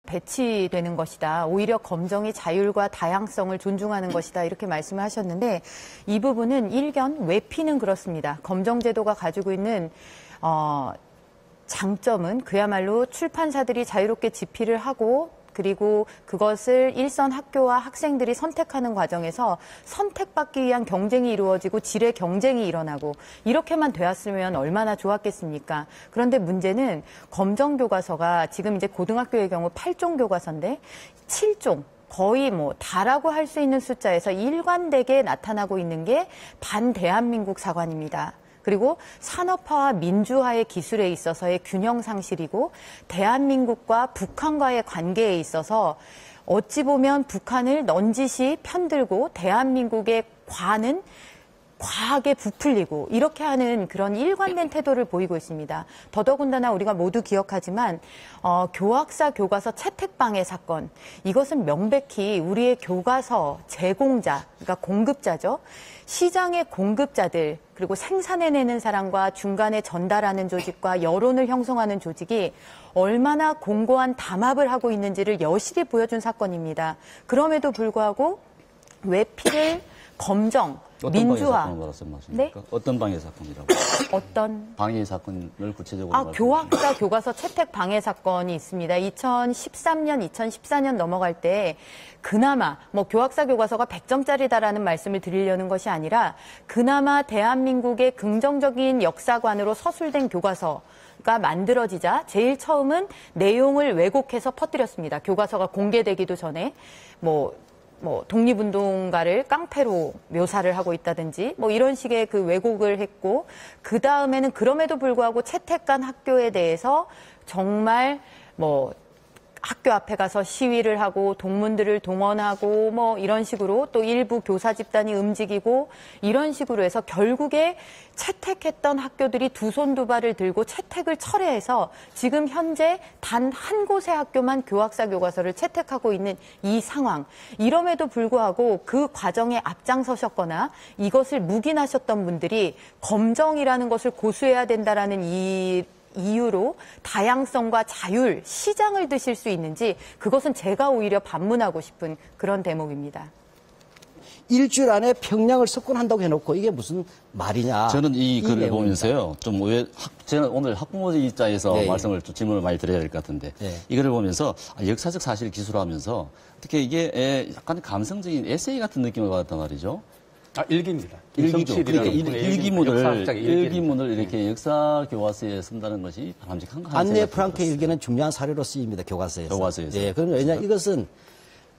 배치되는 것이다. 오히려 검정이 자율과 다양성을 존중하는 것이다. 이렇게 말씀을 하셨는데 이 부분은 일견 외피는 그렇습니다. 검정제도가 가지고 있는 장점은 그야말로 출판사들이 자유롭게 집필을 하고 그리고 그것을 일선 학교와 학생들이 선택하는 과정에서 선택받기 위한 경쟁이 이루어지고 질의 경쟁이 일어나고 이렇게만 되었으면 얼마나 좋았겠습니까? 그런데 문제는 검정 교과서가 지금 이제 고등학교의 경우 8종 교과서인데 7종 거의 뭐 다라고 할 수 있는 숫자에서 일관되게 나타나고 있는 게 반대한민국 사관입니다. 그리고 산업화와 민주화의 기술에 있어서의 균형 상실이고 대한민국과 북한과의 관계에 있어서 어찌 보면 북한을 넌지시 편들고 대한민국의 과는 과하게 부풀리고 이렇게 하는 그런 일관된 태도를 보이고 있습니다. 더더군다나 우리가 모두 기억하지만 교학사 교과서 채택방해 사건 이것은 명백히 우리의 교과서 제공자 그러니까 공급자죠. 시장의 공급자들 그리고 생산해내는 사람과 중간에 전달하는 조직과 여론을 형성하는 조직이 얼마나 공고한 담합을 하고 있는지를 여실히 보여준 사건입니다. 그럼에도 불구하고 외피를 검정 민주화. 네? 어떤 방해 사건이라고? 어떤? 방해 사건을 구체적으로 교학사 교과서 채택 방해 사건이 있습니다. 2013년, 2014년 넘어갈 때 그나마 뭐 교학사 교과서가 100점짜리다라는 말씀을 드리려는 것이 아니라 그나마 대한민국의 긍정적인 역사관으로 서술된 교과서가 만들어지자 제일 처음은 내용을 왜곡해서 퍼뜨렸습니다. 교과서가 공개되기도 전에 뭐 독립운동가를 깡패로 묘사를 하고 있다든지 뭐 이런 식의 그 왜곡을 했고 그 다음에는 그럼에도 불구하고 채택간 학교에 대해서 정말 뭐 학교 앞에 가서 시위를 하고 동문들을 동원하고 뭐 이런 식으로 또 일부 교사 집단이 움직이고 이런 식으로 해서 결국에 채택했던 학교들이 두 손 두 발을 들고 채택을 철회해서 지금 현재 단 한 곳의 학교만 교학사 교과서를 채택하고 있는 이 상황. 이럼에도 불구하고 그 과정에 앞장서셨거나 이것을 묵인하셨던 분들이 검정이라는 것을 고수해야 된다라는 이유로 다양성과 자율, 시장을 드실 수 있는지 그것은 제가 오히려 반문하고 싶은 그런 대목입니다. 일주일 안에 평양을 석권한다고 해놓고 이게 무슨 말이냐. 저는 이 글을 보면서요. 좀 저는 오늘 학부모의 입장에서 말씀을 좀 질문을 많이 드려야 될 것 같은데 이 글을 보면서 역사적 사실을 기술하면서 특히 이게 약간 감성적인 에세이 같은 느낌을 받았단 말이죠. 일기입니다. 일기죠. 그러니까 일기문을 이렇게 역사 교과서에 쓴다는 것이 바람직한가 하는 안네 프랑크의 일기는 중요한 사료로 쓰입니다. 교과서에서. 그러면 왜냐하면 이것은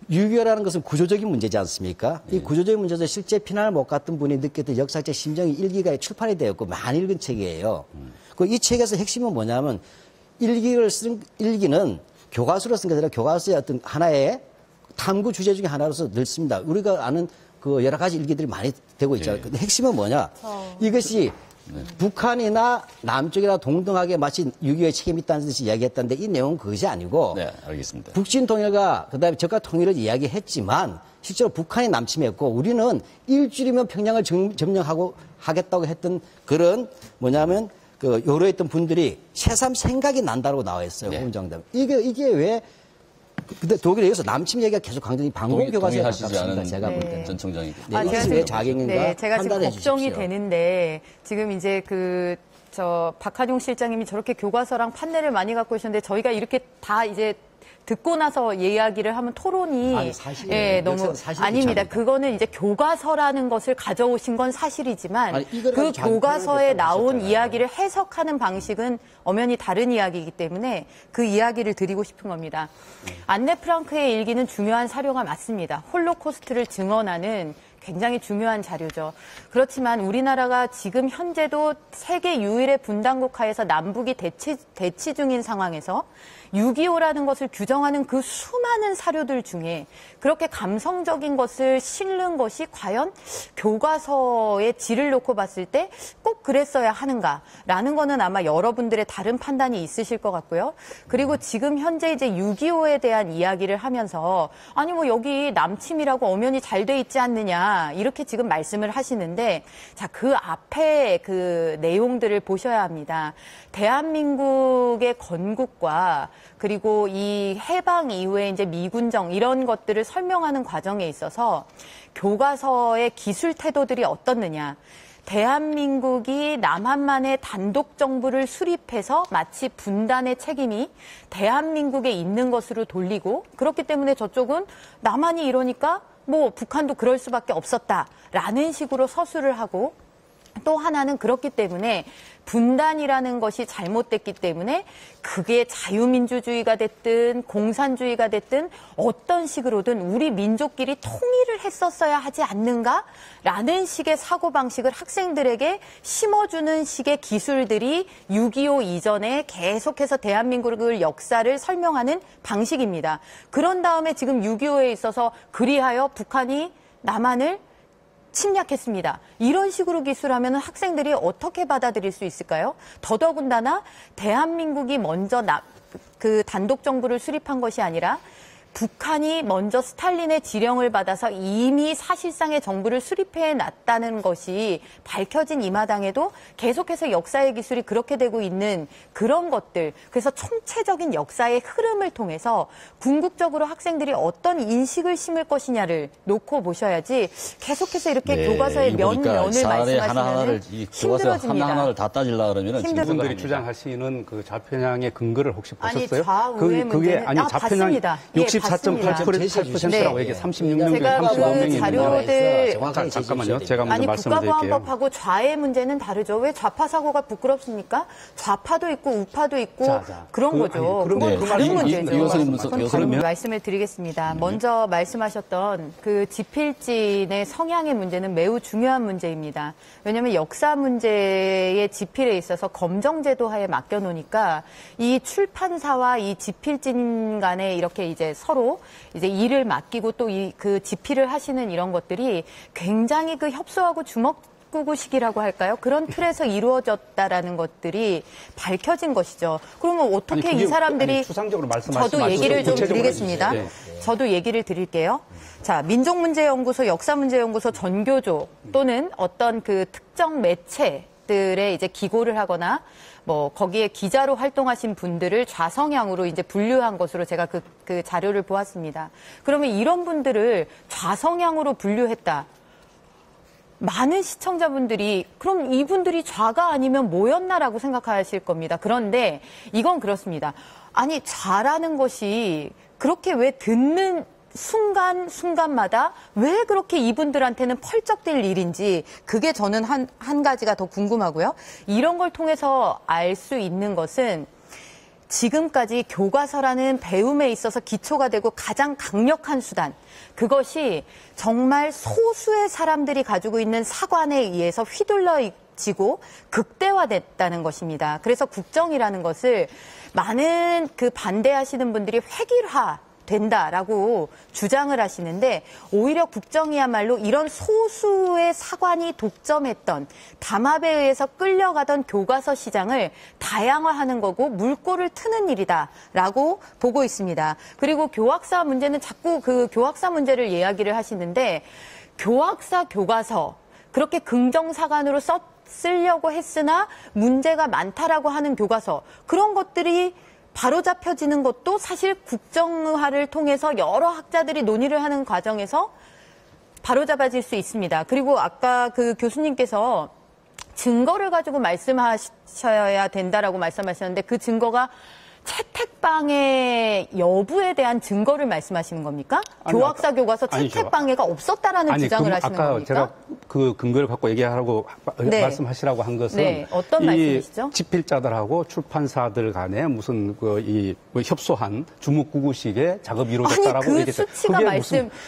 유교라는 것은 구조적인 문제지 않습니까? 이 구조적인 문제에서 실제 피난을 못 갔던 분이 느꼈던 역사적 심정이 일기가 출판이 되었고 많이 읽은 책이에요. 이 책에서 핵심은 뭐냐면 일기는 교과서로 쓴 게 아니라 교과서의 어떤 하나의 탐구 주제 중에 하나로서 늘 씁니다. 우리가 아는 그 여러 가지 일기들이 많이 되고 있죠. 근데 핵심은 뭐냐? 이것이 북한이나 남쪽이나 동등하게 마치 6.25에 책임이 있다는 듯이 이야기했다는데 이 내용은 그것이 아니고 네, 알겠습니다. 북진 통일과 그다음에 적가 통일을 이야기했지만 실제로 북한이 남침했고 우리는 일주일이면 평양을 점령하고 하겠다고 했던 그런 뭐냐면 그 요로했던 분들이 새삼 생각이 난다고 나와 있어요. 홍정답. 이게 왜 근데 독일에 의해서 남침 얘기가 계속 강조이 방공교과서에 가깝습니다. 제가 볼 때는. 전 총장이. 이것이 왜 자객인가 제가 지금 걱정이 주십시오. 되는데 지금 이제 박한용 실장님이 저렇게 교과서랑 판례를 많이 갖고 계셨는데 저희가 이렇게 다 이제 듣고 나서 이야기를 하면 토론이 너무 아닙니다. 그거는 이제 교과서라는 것을 가져오신 건 사실이지만 그 교과서에 나온 이야기를 해석하는 방식은 엄연히 다른 이야기이기 때문에 그 이야기를 드리고 싶은 겁니다. 안네 프랑크의 일기는 중요한 사료가 맞습니다. 홀로코스트를 증언하는 굉장히 중요한 자료죠. 그렇지만 우리나라가 지금 현재도 세계 유일의 분단국 하에서 남북이 대치 중인 상황에서 6.25라는 것을 규정하는 그 수많은 사료들 중에 그렇게 감성적인 것을 실는 것이 과연 교과서의 질을 놓고 봤을 때 꼭 그랬어야 하는가라는 거는 아마 여러분들의 다른 판단이 있으실 것 같고요. 그리고 지금 현재 이제 6.25에 대한 이야기를 하면서 아니 뭐 여기 남침이라고 엄연히 잘 돼 있지 않느냐 이렇게 지금 말씀을 하시는데 자, 그 앞에 그 내용들을 보셔야 합니다. 대한민국의 건국과 그리고 이 해방 이후에 이제 미군정 이런 것들을 설명하는 과정에 있어서 교과서의 기술 태도들이 어떻느냐. 대한민국이 남한만의 단독 정부를 수립해서 마치 분단의 책임이 대한민국에 있는 것으로 돌리고, 그렇기 때문에 저쪽은 남한이 이러니까 뭐 북한도 그럴 수밖에 없었다라는 식으로 서술을 하고, 또 하나는 그렇기 때문에 분단이라는 것이 잘못됐기 때문에 그게 자유민주주의가 됐든 공산주의가 됐든 어떤 식으로든 우리 민족끼리 통일을 했었어야 하지 않는가라는 식의 사고방식을 학생들에게 심어주는 식의 기술들이 6.25 이전에 계속해서 대한민국의 역사를 설명하는 방식입니다. 그런 다음에 지금 6.25에 있어서 그리하여 북한이 남한을 침략했습니다. 이런 식으로 기술하면 학생들이 어떻게 받아들일 수 있을까요? 더더군다나 대한민국이 먼저 그 단독 정부를 수립한 것이 아니라 북한이 먼저 스탈린의 지령을 받아서 이미 사실상의 정부를 수립해 놨다는 것이 밝혀진 이 마당에도 계속해서 역사의 기술이 그렇게 되고 있는 그런 것들, 그래서 총체적인 역사의 흐름을 통해서 궁극적으로 학생들이 어떤 인식을 심을 것이냐를 놓고 보셔야지 계속해서 이렇게 교과서의 면을 말씀하시면 힘들어집니다. 하나하나를 다 따지려고 그러면 분들이 주장하시는 그 좌편향의 근거를 혹시 보셨어요? 좌우의 그게 문제는 좌편향 봤습니다. 64.8%라고 이게 36명 중에 제가 35명이 그 자료들 잠깐만요. 제가 먼저 아니 말씀드릴게요. 국가보안법하고 좌의 문제는 다르죠. 왜 좌파 사고가 부끄럽습니까? 좌파도 있고 우파도 있고 그런 거죠. 그건 다른 문제죠. 그러면 말씀을 드리겠습니다. 먼저 말씀하셨던 그 지필진의 성향의 문제는 매우 중요한 문제입니다. 왜냐하면 역사 문제의 지필에 있어서 검정제도 하에 맡겨놓으니까 이 출판사와 이 지필진 간에 이렇게 이제 서로 이제 일을 맡기고 또 그 지필을 하시는 이런 것들이 굉장히 그 협소하고 주먹구구식이라고 할까요? 그런 틀에서 이루어졌다라는 것들이 밝혀진 것이죠. 그러면 어떻게 이 사람들이 추상적으로 말씀하시지 저도 얘기를 좀 구체적으로 드리겠습니다. 저도 얘기를 드릴게요. 자, 민족문제연구소, 역사문제연구소 전교조 또는 어떤 그 특정 매체들의 이제 기고를 하거나 뭐 거기에 기자로 활동하신 분들을 좌성향으로 이제 분류한 것으로 제가 그 자료를 보았습니다. 그러면 이런 분들을 좌성향으로 분류했다. 많은 시청자분들이 그럼 이분들이 좌가 아니면 뭐였나라고 생각하실 겁니다. 그런데 이건 그렇습니다. 아니 좌라는 것이 그렇게 왜 듣는 순간마다 왜 그렇게 이분들한테는 펄쩍될 일인지 그게 저는 한 가지가 더 궁금하고요. 이런 걸 통해서 알 수 있는 것은 지금까지 교과서라는 배움에 있어서 기초가 되고 가장 강력한 수단, 그것이 정말 소수의 사람들이 가지고 있는 사관에 의해서 휘둘러지고 극대화됐다는 것입니다. 그래서 국정이라는 것을 많은 그 반대하시는 분들이 획일화 된다라고 주장을 하시는데 오히려 국정이야말로 이런 소수의 사관이 독점했던 담합에 의해서 끌려가던 교과서 시장을 다양화하는 거고 물꼬를 트는 일이다라고 보고 있습니다. 그리고 교학사 문제는 자꾸 그 교학사 문제를 이야기를 하시는데 교학사 교과서 그렇게 긍정사관으로 쓰려고 했으나 문제가 많다라고 하는 교과서 그런 것들이 바로잡혀지는 것도 사실 국정화를 통해서 여러 학자들이 논의를 하는 과정에서 바로잡아질 수 있습니다. 그리고 아까 그 교수님께서 증거를 가지고 말씀하셔야 된다라고 말씀하셨는데 그 증거가 채택방해 여부에 대한 증거를 말씀하시는 겁니까? 교학사 교과서 채택방해가 없었다라는 주장을 하시는 겁니까? 아까 제가 그 근거를 갖고 얘기하라고 말씀하시라고 한 것은 어떤 말씀이시죠? 집필자들하고 출판사들 간에 무슨 뭐 협소한 주묵구구식의 작업이 이루어졌다라고 아니 그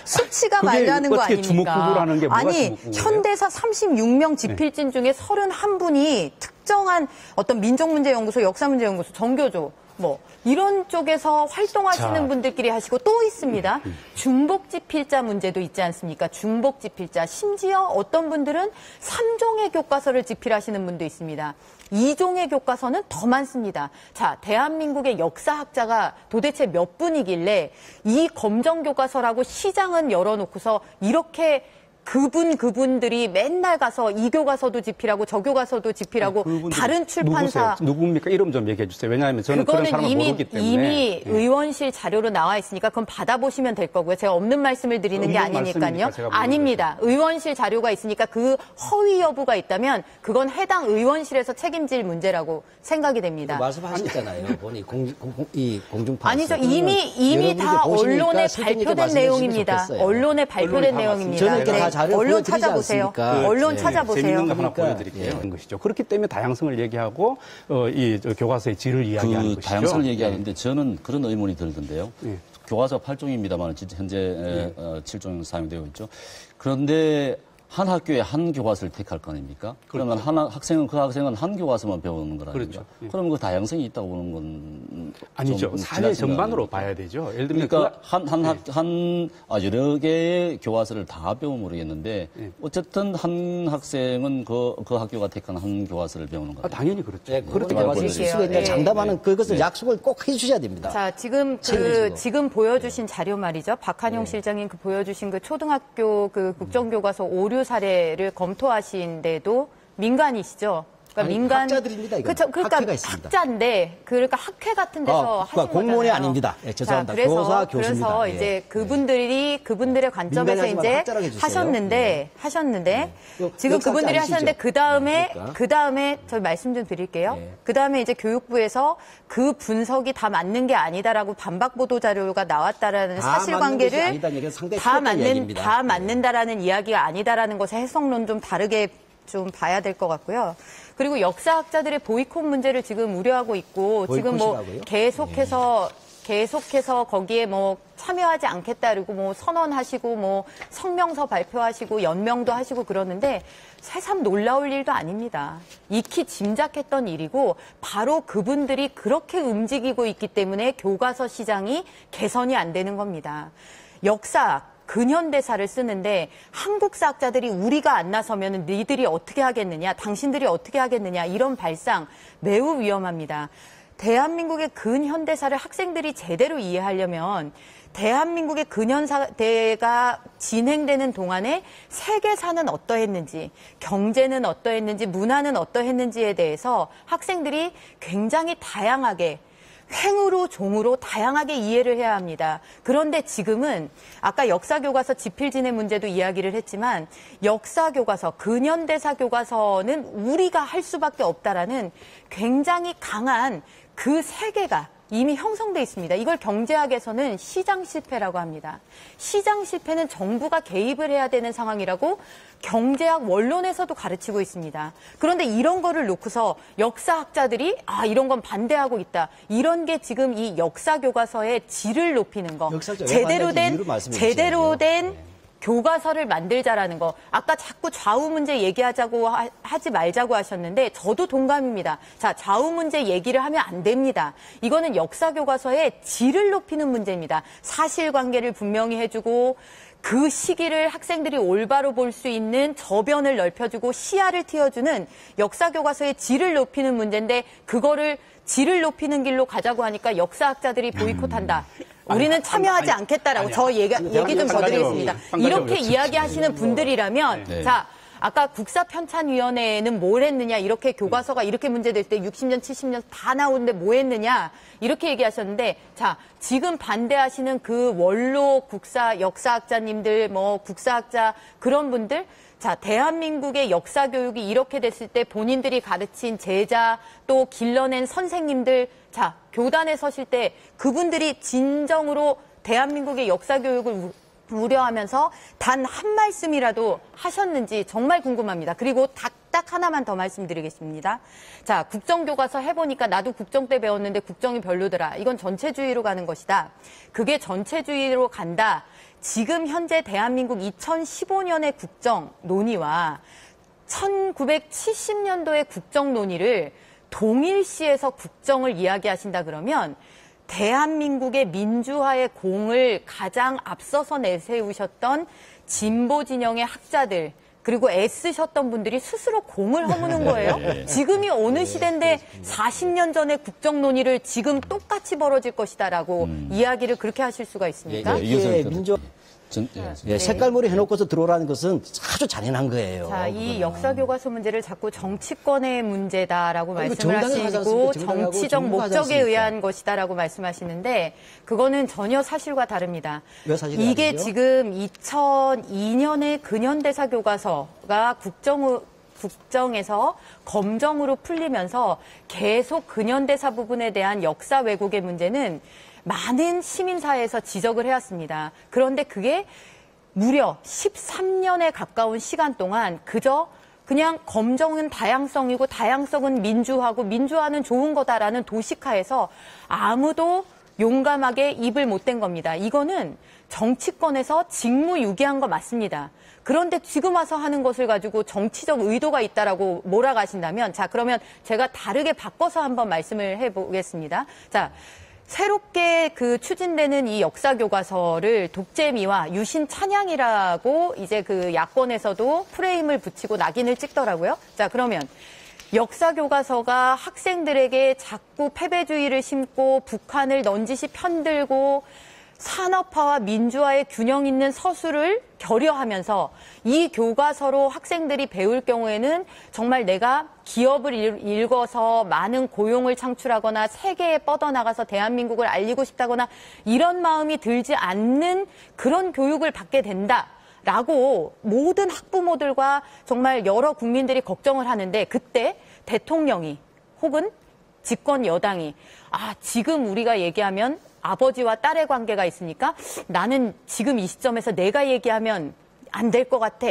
수치가 말하는 거 아닙니까? 주묵구구라는 게 뭐가 아니 주묵구구예요? 현대사 36명 집필진 중에 31분이 특정한 어떤 민족문제연구소, 역사문제연구소, 전교조 뭐 이런 쪽에서 활동하시는 분들끼리 하시고 또 있습니다. 중복집필자 문제도 있지 않습니까? 중복집필자. 심지어 어떤 분들은 3종의 교과서를 집필하시는 분도 있습니다. 2종의 교과서는 더 많습니다. 자, 대한민국의 역사학자가 도대체 몇 분이길래 이 검정교과서라고 시장은 열어놓고서 이렇게 그분들이 맨날 가서 이 교과서도 집필하고 저 교과서도 집필하고 다른 출판사 누굽니까? 이름 좀 얘기해 주세요. 왜냐하면 저는 그런 사람을 모르기 때문에. 이미 의원실 자료로 나와 있으니까 그건 받아보시면 될 거고요. 제가 없는 말씀을 드리는 게 아니니까요. 아닙니다. 의원실 자료가 있으니까 그 허위 여부가 있다면 그건 해당 의원실에서 책임질 문제라고 생각이 됩니다. 말씀하셨잖아요. 보니 공중파. 아니죠. 이미 다 언론에 발표된 내용입니다. 언론에 발표된 내용입니다. 저는 다 자료 언론 보여드리지 찾아보세요. 않습니까? 언론 찾아보세요. 재밌는 거 하나 보여드릴게요. 것이죠. 그렇기 때문에 다양성을 얘기하고 이 교과서의 질을 이야기하는 것이죠. 다양성을 얘기하는데 저는 그런 의문이 들던데요. 교과서 8종입니다만 현재 7종 사용되고 있죠. 그런데 한 학교에 한 교과서를 택할 거 아닙니까? 그러면 그 학생은 한 교과서만 배우는 거라니까. 그렇죠. 그러면 그 다양성이 있다고 보는 건 아니죠. 사회 전반으로 봐야 되죠. 예를 들면 그러니까 여러 개의 교과서를 다 배우면 모르겠는데 어쨌든 한 학생은 그 학교가 택한 한 교과서를 배우는 거예요. 당연히 그렇죠. 네, 그렇게 말씀을 수가 있냐 장담하는 그것을 약속을 꼭 해주셔야 됩니다. 자, 지금 보여주신 자료 말이죠. 박한용 실장님 보여주신 그 초등학교 그 국정교과서 오류 사례를 검토하신데도 민간이시죠. 그러니까 학자들입니다. 이거. 그러니까 학회가 있습니다. 학자인데 그러니까 학회 같은 데서 하신 공무원이 거잖아요. 아닙니다. 죄송합니다. 자, 교사 교수입니다. 그래서 이제 그분들의 관점에서 이제 하셨는데 지금 그분들이 하셨는데 그 다음에 저 말씀 좀 드릴게요. 그 다음에 이제 교육부에서 그 분석이 다 맞는 게 아니다라고 반박 보도 자료가 나왔다라는 사실관계를 다 맞는다라는 이야기가 아니다라는 것의 해석론 좀 다르게 좀 봐야 될 것 같고요. 그리고 역사학자들의 보이콧 문제를 지금 우려하고 있고 지금 뭐 계속해서 거기에 뭐 참여하지 않겠다 그리고 뭐 선언하시고 뭐 성명서 발표하시고 연명도 하시고 그러는데 새삼 놀라울 일도 아닙니다. 익히 짐작했던 일이고 바로 그분들이 그렇게 움직이고 있기 때문에 교과서 시장이 개선이 안 되는 겁니다. 역사학 근현대사를 쓰는데 한국사 학자들이 우리가 안 나서면 니들이 어떻게 하겠느냐, 당신들이 어떻게 하겠느냐 이런 발상 매우 위험합니다. 대한민국의 근현대사를 학생들이 제대로 이해하려면 대한민국의 근현대가 진행되는 동안에 세계사는 어떠했는지, 경제는 어떠했는지, 문화는 어떠했는지에 대해서 학생들이 굉장히 다양하게 횡으로 종으로 다양하게 이해를 해야 합니다. 그런데 지금은 아까 역사교과서 지필진의 문제도 이야기를 했지만 역사교과서, 근현대사 교과서는 우리가 할 수밖에 없다라는 굉장히 강한 그 세계가 이미 형성돼 있습니다. 이걸 경제학에서는 시장 실패라고 합니다. 시장 실패는 정부가 개입을 해야 되는 상황이라고 경제학 원론에서도 가르치고 있습니다. 그런데 이런 거를 놓고서 역사학자들이 이런 건 반대하고 있다. 이런 게 지금 이 역사 교과서의 질을 높이는 거. 제대로 된 교과서를 만들자라는 거. 아까 자꾸 좌우 문제 얘기하자고 하지 말자고 하셨는데 저도 동감입니다. 자, 좌우 문제 얘기를 하면 안 됩니다. 이거는 역사 교과서의 질을 높이는 문제입니다. 사실관계를 분명히 해주고 그 시기를 학생들이 올바로 볼 수 있는 저변을 넓혀주고 시야를 틔워주는 역사 교과서의 질을 높이는 문제인데 그거를 질을 높이는 길로 가자고 하니까 역사학자들이 보이콧한다. 우리는 참여하지 않겠다라고 저 얘기 좀 더 드리겠습니다. 이렇게 이야기하시는 분들이라면 자, 아까 국사편찬위원회는 뭘 했느냐 이렇게 교과서가 이렇게 문제될 때 60년, 70년 다 나오는데 뭐 했느냐 이렇게 얘기하셨는데 자, 지금 반대하시는 그 원로 역사학자님들 뭐 국사학자 그런 분들 자, 대한민국의 역사 교육이 이렇게 됐을 때 본인들이 가르친 제자 또 길러낸 선생님들 자, 교단에 서실 때 그분들이 진정으로 대한민국의 역사 교육을 우려하면서 단 한 말씀이라도 하셨는지 정말 궁금합니다. 그리고 딱 하나만 더 말씀드리겠습니다. 자, 국정교과서 해보니까 나도 국정 때 배웠는데 국정이 별로더라. 이건 전체주의로 가는 것이다. 그게 전체주의로 간다. 지금 현재 대한민국 2015년의 국정 논의와 1970년도의 국정 논의를 동일시해서 국정을 이야기하신다 그러면 대한민국의 민주화의 공을 가장 앞서서 내세우셨던 진보 진영의 학자들 그리고 애쓰셨던 분들이 스스로 공을 허무는 거예요. 지금이 어느 시대인데 40년 전의 국정 논의를 지금 똑같이 벌어질 것이다라고 이야기를 그렇게 하실 수가 있습니까? 예, 색깔머리 해놓고서 들어오라는 것은 아주 잔인한 거예요. 자, 이 그거는. 역사 교과서 문제를 자꾸 정치권의 문제다라고 이거 말씀을 정당이 하지 하시고 않습니까? 정당하고 정치적 정부가 하지 목적에 않습니까? 의한 것이다라고 말씀하시는데 그거는 전혀 사실과 다릅니다. 왜 사실이 이게 다르죠? 지금 2002년에 근현대사 교과서가 국정에서 검정으로 풀리면서 계속 근현대사 부분에 대한 역사 왜곡의 문제는 많은 시민사회에서 지적을 해왔습니다. 그런데 그게 무려 13년에 가까운 시간 동안 그냥 검정은 다양성이고 다양성은 민주화고 민주화는 좋은 거다라는 도식화에서 아무도 용감하게 입을 못 댄 겁니다. 이거는 정치권에서 직무유기한 거 맞습니다. 그런데 지금 와서 하는 것을 가지고 정치적 의도가 있다라고 몰아가신다면 자, 그러면 제가 다르게 바꿔서 한번 말씀을 해보겠습니다. 자, 새롭게 추진되는 이 역사 교과서를 독재미와 유신 찬양이라고 이제 야권에서도 프레임을 붙이고 낙인을 찍더라고요. 자, 그러면 역사 교과서가 학생들에게 자꾸 패배주의를 심고 북한을 넌지시 편들고 산업화와 민주화의 균형 있는 서술을 결여하면서 이 교과서로 학생들이 배울 경우에는 정말 내가 기업을 읽어서 많은 고용을 창출하거나 세계에 뻗어나가서 대한민국을 알리고 싶다거나 이런 마음이 들지 않는 그런 교육을 받게 된다라고 모든 학부모들과 정말 여러 국민들이 걱정을 하는데 그때 대통령이 혹은 집권 여당이 지금 우리가 얘기하면 아버지와 딸의 관계가 있으니까 나는 지금 이 시점에서 내가 얘기하면 안 될 것 같아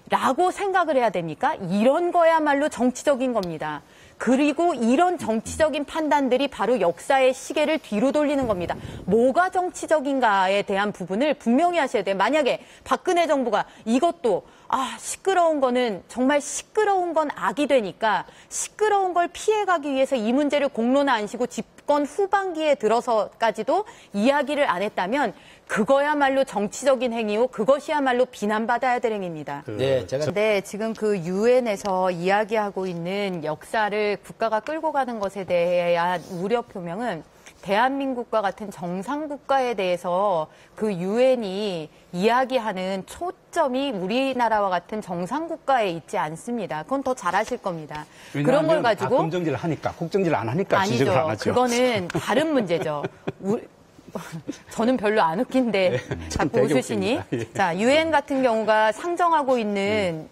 라고 생각을 해야 됩니까? 이런 거야말로 정치적인 겁니다. 그리고 이런 정치적인 판단들이 바로 역사의 시계를 뒤로 돌리는 겁니다. 뭐가 정치적인가에 대한 부분을 분명히 하셔야 돼요. 만약에 박근혜 정부가 이것도 시끄러운 거는 정말 시끄러운 건 악이 되니까 시끄러운 걸 피해가기 위해서 이 문제를 공론화 안 시고 집권 후반기에 들어서까지도 이야기를 안 했다면 그거야말로 정치적인 행위고 그것이야말로 비난받아야 될 행위입니다. 네, 지금 유엔에서 이야기하고 있는 역사를 국가가 끌고 가는 것에 대한 우려 표명은 대한민국과 같은 정상국가에 대해서 유엔이 이야기하는 초점이 우리나라와 같은 정상국가에 있지 않습니다. 그건 더 잘하실 겁니다. 그런 걸 가지고 검정질을 하니까 국정질 안 하니까 지적을 안 하죠. 그거는 다른 문제죠. 저는 별로 안 웃긴데 자꾸 웃으시니. 자, 유엔 같은 경우가 상정하고 있는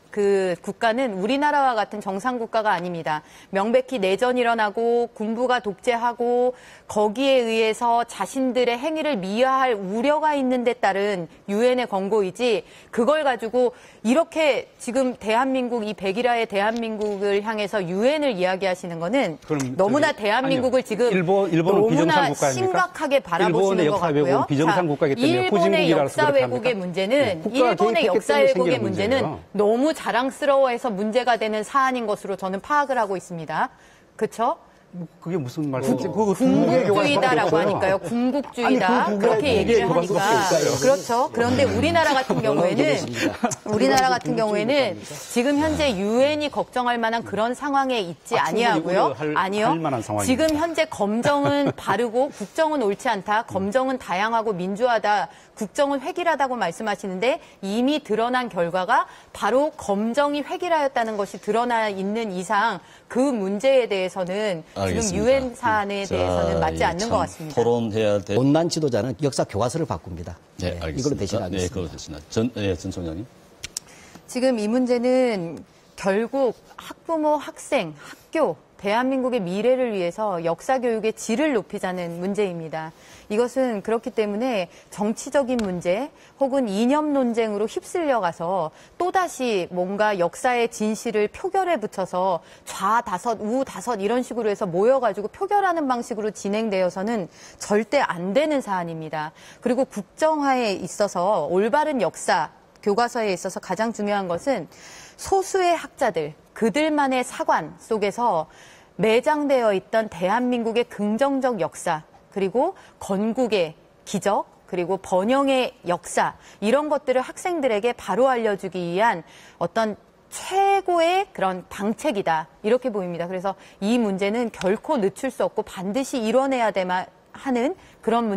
국가는 우리나라와 같은 정상국가가 아닙니다. 명백히 내전이 일어나고 군부가 독재하고 거기에 의해서 자신들의 행위를 미화할 우려가 있는 데 따른 유엔의 권고이지 그걸 가지고 이렇게 지금 대한민국 이 백일화의 대한민국을 향해서 유엔을 이야기하시는 거는 너무나 대한민국을 지금 너무나 심각하게 바라보시는 것 같고요. 비정상국가이기 때문에 일본의 역사 왜곡의 문제는 일본의 역사 왜곡의 문제는 너무 자랑스러워해서 문제가 되는 사안인 것으로 저는 파악을 하고 있습니다. 그렇죠? 그게 무슨 말이죠? 궁극주의다라고 하니까요. 궁극주의다. 그렇게 얘기를 하니까. 그렇죠. 그런데 우리나라 같은 경우에는 지금 현재 유엔이 걱정할 만한 그런 상황에 있지 아니하고요. 아니요. 지금 현재 검정은 바르고 국정은 옳지 않다. 검정은 다양하고 민주하다. 국정은 획일하다고 말씀하시는데 이미 드러난 결과가 바로 검정이 획일하였다는 것이 드러나 있는 이상 그 문제에 대해서는 알겠습니다. 지금 유엔 사안에 대해서는 맞지 않는 것 같습니다. 토론해야 될. 못난 지도자는 역사 교과서를 바꿉니다. 네, 알겠습니다. 이걸로 대신하겠습니다. 네, 그걸로 대신하겠습니다. 전 총장님. 지금 이 문제는 결국 학부모, 학생, 학교, 대한민국의 미래를 위해서 역사 교육의 질을 높이자는 문제입니다. 이것은 그렇기 때문에 정치적인 문제 혹은 이념 논쟁으로 휩쓸려가서 또다시 뭔가 역사의 진실을 표결에 붙여서 좌다섯, 우다섯 이런 식으로 해서 모여가지고 표결하는 방식으로 진행되어서는 절대 안 되는 사안입니다. 그리고 국정화에 있어서 올바른 역사 교과서에 있어서 가장 중요한 것은 소수의 학자들, 그들만의 사관 속에서 매장되어 있던 대한민국의 긍정적 역사, 그리고 건국의 기적, 그리고 번영의 역사, 이런 것들을 학생들에게 바로 알려주기 위한 어떤 최고의 그런 방책이다. 이렇게 보입니다. 그래서 이 문제는 결코 늦출 수 없고 반드시 이뤄내야 하는 그런 문제.